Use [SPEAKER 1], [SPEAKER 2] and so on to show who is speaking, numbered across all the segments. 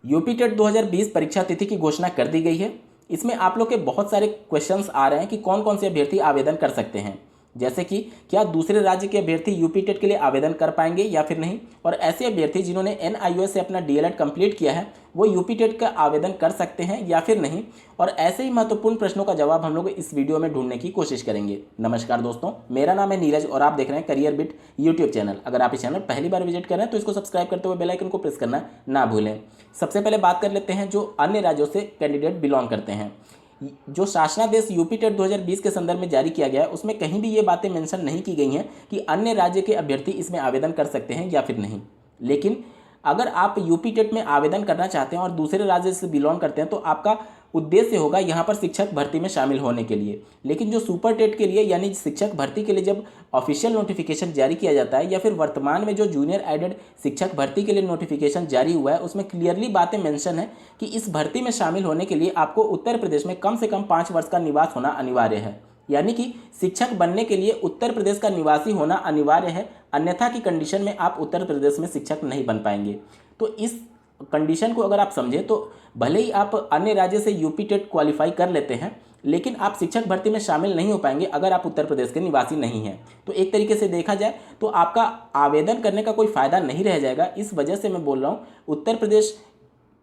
[SPEAKER 1] UP TET 2020 परीक्षा तिथि की घोषणा कर दी गई है। इसमें आप लोग के बहुत सारे क्वेश्चंस आ रहे हैं कि कौन कौन से अभ्यर्थी आवेदन कर सकते हैं, जैसे कि क्या दूसरे राज्य के अभ्यर्थी यूपी टेट के लिए आवेदन कर पाएंगे या फिर नहीं, और ऐसे अभ्यर्थी जिन्होंने एनआईओएस से अपना डीएलएड कंप्लीट किया है वो यूपी टेट का आवेदन कर सकते हैं या फिर नहीं, और ऐसे ही महत्वपूर्ण प्रश्नों का जवाब हम लोग इस वीडियो में ढूंढने की कोशिश करेंगे। नमस्कार दोस्तों, मेरा नाम है नीरज और आप देख रहे हैं करियर बिट यूट्यूब चैनल। अगर आप इस चैनल पहली बार विजिट कर रहे हैं तो इसको सब्सक्राइब करते हुए बेल आइकन को प्रेस करना ना भूलें। सबसे पहले बात कर लेते हैं जो अन्य राज्यों से कैंडिडेट बिलोंग करते हैं। जो शासनादेश यूपी टेट 2020 के संदर्भ में जारी किया गया है उसमें कहीं भी ये बातें मेंशन नहीं की गई हैं कि अन्य राज्य के अभ्यर्थी इसमें आवेदन कर सकते हैं या फिर नहीं। लेकिन अगर आप यूपी टेट में आवेदन करना चाहते हैं और दूसरे राज्य से बिलोंग करते हैं तो आपका उद्देश्य होगा यहाँ पर शिक्षक भर्ती में शामिल होने के लिए। लेकिन जो सुपर टेट के लिए यानी शिक्षक भर्ती के लिए जब ऑफिशियल नोटिफिकेशन जारी किया जाता है या फिर वर्तमान में जो जूनियर एडेड शिक्षक भर्ती के लिए नोटिफिकेशन जारी हुआ है उसमें क्लियरली बातें मेंशन है कि इस भर्ती में शामिल होने के लिए आपको उत्तर प्रदेश में कम से कम 5 वर्ष का निवास होना अनिवार्य है। यानी कि शिक्षक बनने के लिए उत्तर प्रदेश का निवासी होना अनिवार्य है, अन्यथा की कंडीशन में आप उत्तर प्रदेश में शिक्षक नहीं बन पाएंगे। तो इस कंडीशन को अगर आप समझें तो भले ही आप अन्य राज्य से यूपी टेट क्वालिफाई कर लेते हैं लेकिन आप शिक्षक भर्ती में शामिल नहीं हो पाएंगे अगर आप उत्तर प्रदेश के निवासी नहीं हैं। तो एक तरीके से देखा जाए तो आपका आवेदन करने का कोई फ़ायदा नहीं रह जाएगा। इस वजह से मैं बोल रहा हूँ उत्तर प्रदेश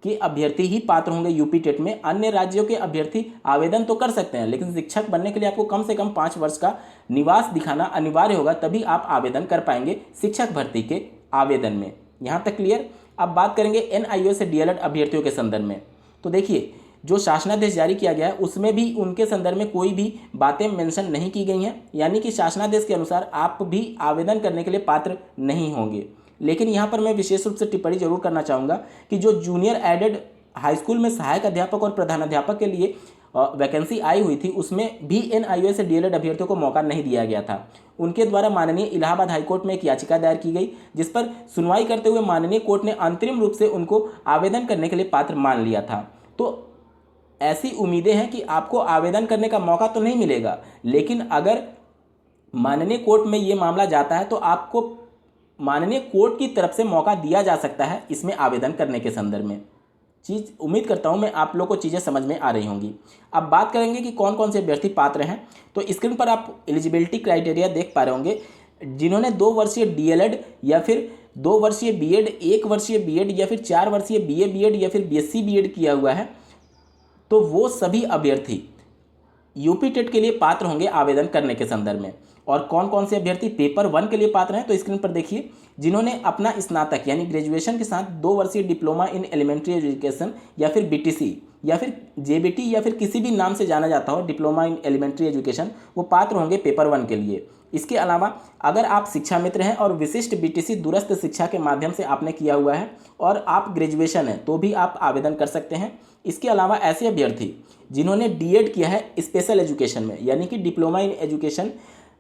[SPEAKER 1] के अभ्यर्थी ही पात्र होंगे यूपी टेट में। अन्य राज्यों के अभ्यर्थी आवेदन तो कर सकते हैं लेकिन शिक्षक बनने के लिए आपको कम से कम 5 वर्ष का निवास दिखाना अनिवार्य होगा, तभी आप आवेदन कर पाएंगे शिक्षक भर्ती के आवेदन में। यहाँ तक क्लियर। अब बात करेंगे एनआईओ से डीएलएड अभ्यर्थियों के संदर्भ में। तो देखिए जो शासनादेश जारी किया गया है उसमें भी उनके संदर्भ में कोई भी बातें मेंशन नहीं की गई हैं, यानी कि शासनादेश के अनुसार आप भी आवेदन करने के लिए पात्र नहीं होंगे। लेकिन यहाँ पर मैं विशेष रूप से टिप्पणी जरूर करना चाहूँगा कि जो जूनियर एडेड हाई स्कूल में सहायक अध्यापक और प्रधानाध्यापक के लिए वैकेंसी आई हुई थी उसमें भी एनआईओ से डीएलएड अभ्यर्थियों को मौका नहीं दिया गया था। उनके द्वारा माननीय इलाहाबाद हाईकोर्ट में एक याचिका दायर की गई जिस पर सुनवाई करते हुए माननीय कोर्ट ने अंतरिम रूप से उनको आवेदन करने के लिए पात्र मान लिया था। तो ऐसी उम्मीदें हैं कि आपको आवेदन करने का मौका तो नहीं मिलेगा, लेकिन अगर माननीय कोर्ट में ये मामला जाता है तो आपको माननीय कोर्ट की तरफ से मौका दिया जा सकता है इसमें आवेदन करने के संदर्भ में। उम्मीद करता हूं मैं आप लोगों को चीज़ें समझ में आ रही होंगी। अब बात करेंगे कि कौन कौन से अभ्यर्थी पात्र हैं। तो स्क्रीन पर आप एलिजिबिलिटी क्राइटेरिया देख पा रहे होंगे। जिन्होंने 2 वर्षीय डीएलएड या फिर 2 वर्षीय बीएड, 1 वर्षीय बीएड या फिर 4 वर्षीय बीए बीएड या फिर बीएससी बीएड किया हुआ है तो वो सभी अभ्यर्थी यूपी टेट के लिए पात्र होंगे आवेदन करने के संदर्भ में। और कौन कौन से अभ्यर्थी पेपर 1 के लिए पात्र हैं तो स्क्रीन पर देखिए। जिन्होंने अपना स्नातक यानी ग्रेजुएशन के साथ 2 वर्षीय डिप्लोमा इन एलिमेंट्री एजुकेशन या फिर बीटीसी या फिर जेबीटी या फिर किसी भी नाम से जाना जाता हो डिप्लोमा इन एलिमेंट्री एजुकेशन, वो पात्र होंगे पेपर 1 के लिए। इसके अलावा अगर आप शिक्षा मित्र हैं और विशिष्ट बीटीसी दूरस्थ शिक्षा के माध्यम से आपने किया हुआ है और आप ग्रेजुएशन है तो भी आप आवेदन कर सकते हैं। इसके अलावा ऐसे अभ्यर्थी जिन्होंने डीएड किया है स्पेशल एजुकेशन में यानी कि डिप्लोमा इन एजुकेशन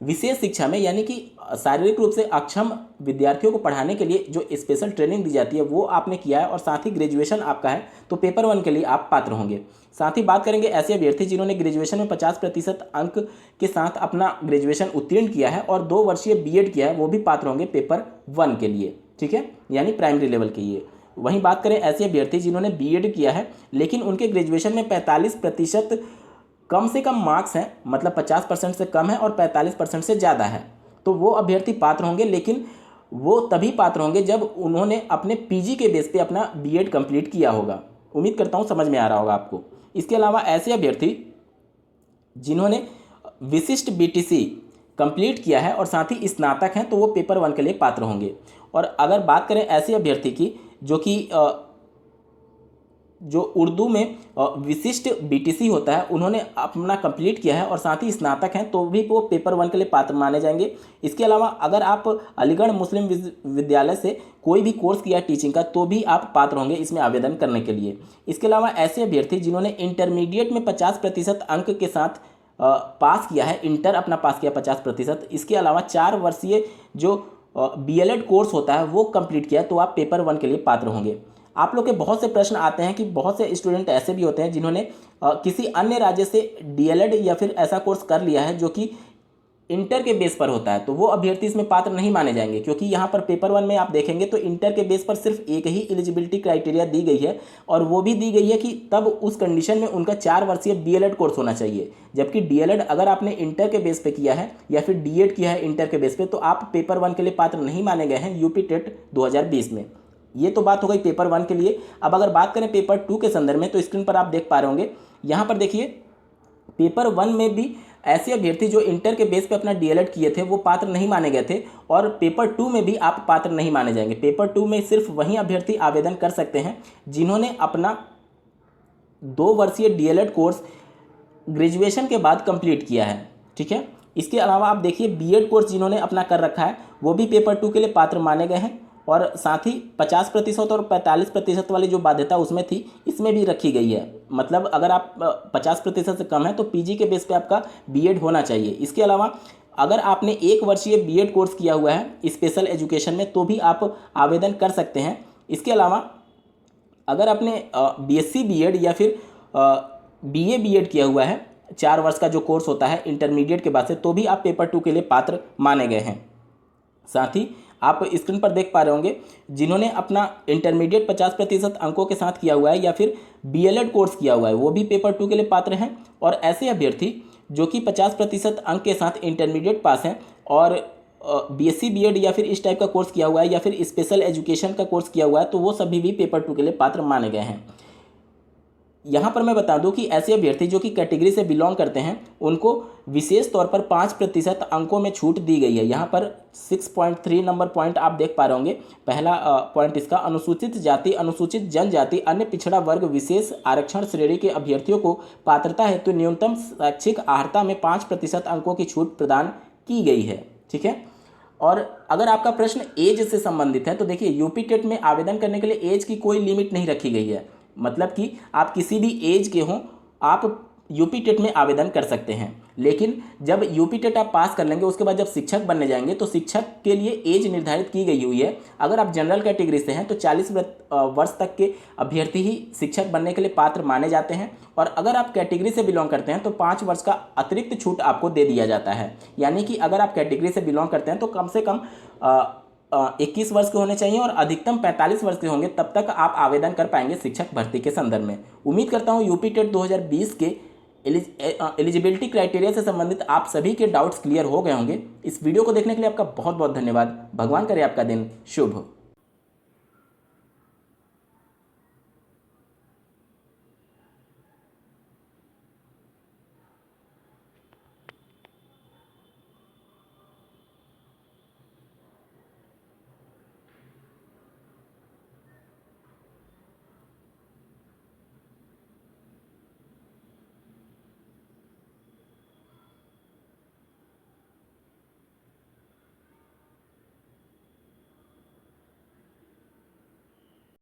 [SPEAKER 1] विशेष शिक्षा में, यानी कि शारीरिक रूप से अक्षम विद्यार्थियों को पढ़ाने के लिए जो स्पेशल ट्रेनिंग दी जाती है वो आपने किया है और साथ ही ग्रेजुएशन आपका है तो पेपर 1 के लिए आप पात्र होंगे। साथ ही बात करेंगे ऐसे अभ्यर्थी जिन्होंने ग्रेजुएशन में 50% अंक के साथ अपना ग्रेजुएशन उत्तीर्ण किया है और 2 वर्षीय बीएड किया है, वो भी पात्र होंगे पेपर 1 के लिए, ठीक है, यानी प्राइमरी लेवल के लिए। वहीं बात करें ऐसे अभ्यर्थी जिन्होंने बीएड किया है लेकिन उनके ग्रेजुएशन में 45% कम से कम मार्क्स हैं, मतलब 50% से कम है और 45% से ज़्यादा है, तो वो अभ्यर्थी पात्र होंगे। लेकिन वो तभी पात्र होंगे जब उन्होंने अपने पीजी के बेस पे अपना बीएड कंप्लीट किया होगा। उम्मीद करता हूँ समझ में आ रहा होगा आपको। इसके अलावा ऐसे अभ्यर्थी जिन्होंने विशिष्ट बीटीसी कंप्लीट किया है और साथ ही स्नातक हैं तो वो पेपर 1 के लिए पात्र होंगे। और अगर बात करें ऐसे अभ्यर्थी की जो उर्दू में विशिष्ट बीटीसी होता है उन्होंने अपना कंप्लीट किया है और साथ ही स्नातक हैं तो भी वो पेपर 1 के लिए पात्र माने जाएंगे। इसके अलावा अगर आप अलीगढ़ मुस्लिम विद्यालय से कोई भी कोर्स किया टीचिंग का तो भी आप पात्र होंगे इसमें आवेदन करने के लिए। इसके अलावा ऐसे अभ्यर्थी जिन्होंने इंटरमीडिएट में 50% अंक के साथ पास किया है, इंटर अपना पास किया 50%, इसके अलावा 4 वर्षीय जो बीएलएड कोर्स होता है वो कंप्लीट किया तो आप पेपर 1 के लिए पात्र होंगे। आप लोग के बहुत से प्रश्न आते हैं कि बहुत से स्टूडेंट ऐसे भी होते हैं जिन्होंने किसी अन्य राज्य से डीएलएड या फिर ऐसा कोर्स कर लिया है जो कि इंटर के बेस पर होता है तो वो अभ्यर्थी इसमें पात्र नहीं माने जाएंगे, क्योंकि यहाँ पर पेपर 1 में आप देखेंगे तो इंटर के बेस पर सिर्फ एक ही एलिजिबिलिटी क्राइटेरिया दी गई है, और वो भी दी गई है कि तब उस कंडीशन में उनका 4 वर्षीय डीएलएड कोर्स होना चाहिए। जबकि डीएलएड अगर आपने इंटर के बेस पे किया है या फिर डीएड किया है इंटर के बेस पे, तो आप पेपर 1 के लिए पात्र नहीं माने गए हैं यूपी टेट 2020 में। ये तो बात हो गई पेपर 1 के लिए। अब अगर बात करें पेपर 2 के संदर्भ में, तो स्क्रीन पर आप देख पा रहे होंगे, यहाँ पर देखिए पेपर 1 में भी ऐसे अभ्यर्थी जो इंटर के बेस पे अपना डीएलएड किए थे वो पात्र नहीं माने गए थे, और पेपर 2 में भी आप पात्र नहीं माने जाएंगे। पेपर 2 में सिर्फ वही अभ्यर्थी आवेदन कर सकते हैं जिन्होंने अपना 2 वर्षीय डीएलएड कोर्स ग्रेजुएशन के बाद कंप्लीट किया है, ठीक है। इसके अलावा आप देखिए बीएड कोर्स जिन्होंने अपना कर रखा है वो भी पेपर 2 के लिए पात्र माने गए हैं, और साथ ही 50% और 45% वाली जो बाध्यता उसमें थी इसमें भी रखी गई है। मतलब अगर आप 50% से कम है तो पीजी के बेस पे आपका बीएड होना चाहिए। इसके अलावा अगर आपने 1 वर्षीय बीएड कोर्स किया हुआ है स्पेशल एजुकेशन में तो भी आप आवेदन कर सकते हैं। इसके अलावा अगर आपने बीएससी बीएड या फिर बीए बीएड किया हुआ है 4 वर्ष का जो कोर्स होता है इंटरमीडिएट के बाद से, तो भी आप पेपर 2 के लिए पात्र माने गए हैं। साथ ही आप स्क्रीन पर देख पा रहे होंगे जिन्होंने अपना इंटरमीडिएट 50% अंकों के साथ किया हुआ है या फिर बीएलएड कोर्स किया हुआ है वो भी पेपर 2 के लिए पात्र हैं। और ऐसे अभ्यर्थी जो कि 50% अंक के साथ इंटरमीडिएट पास हैं और बीएससी बीएड या फिर इस टाइप का कोर्स किया हुआ है या फिर स्पेशल एजुकेशन का कोर्स किया हुआ है, तो वो सभी भी पेपर 2 के लिए पात्र माने गए हैं। यहाँ पर मैं बता दूं कि ऐसे अभ्यर्थी जो कि कैटेगरी से बिलोंग करते हैं उनको विशेष तौर पर 5% अंकों में छूट दी गई है। यहाँ पर 6.3 नंबर पॉइंट आप देख पा रहे होंगे। पहला पॉइंट इसका, अनुसूचित जाति, अनुसूचित जनजाति, अन्य पिछड़ा वर्ग, विशेष आरक्षण श्रेणी के अभ्यर्थियों को पात्रता हेतु न्यूनतम शैक्षिक अर्हता में 5% अंकों की छूट प्रदान की गई है, ठीक है। और अगर आपका प्रश्न एज से संबंधित है तो देखिए यूपी टेट में आवेदन करने के लिए एज की कोई लिमिट नहीं रखी गई है। मतलब कि आप किसी भी एज के हों आप यूपी टेट में आवेदन कर सकते हैं। लेकिन जब यूपी टेट आप पास कर लेंगे उसके बाद जब शिक्षक बनने जाएंगे तो शिक्षक के लिए एज निर्धारित की गई हुई है। अगर आप जनरल कैटेगरी से हैं तो 40 वर्ष तक के अभ्यर्थी ही शिक्षक बनने के लिए पात्र माने जाते हैं, और अगर आप कैटेगरी से बिलोंग करते हैं तो 5 वर्ष का अतिरिक्त छूट आपको दे दिया जाता है। यानी कि अगर आप कैटेगरी से बिलोंग करते हैं तो कम से कम 21 वर्ष के होने चाहिए और अधिकतम 45 वर्ष के होंगे, तब तक आप आवेदन कर पाएंगे शिक्षक भर्ती के संदर्भ में। उम्मीद करता हूँ यूपी टेट 2020 के एलिजिबिलिटी क्राइटेरिया से संबंधित आप सभी के डाउट्स क्लियर हो गए होंगे। इस वीडियो को देखने के लिए आपका बहुत बहुत धन्यवाद। भगवान करे आपका दिन शुभ हो।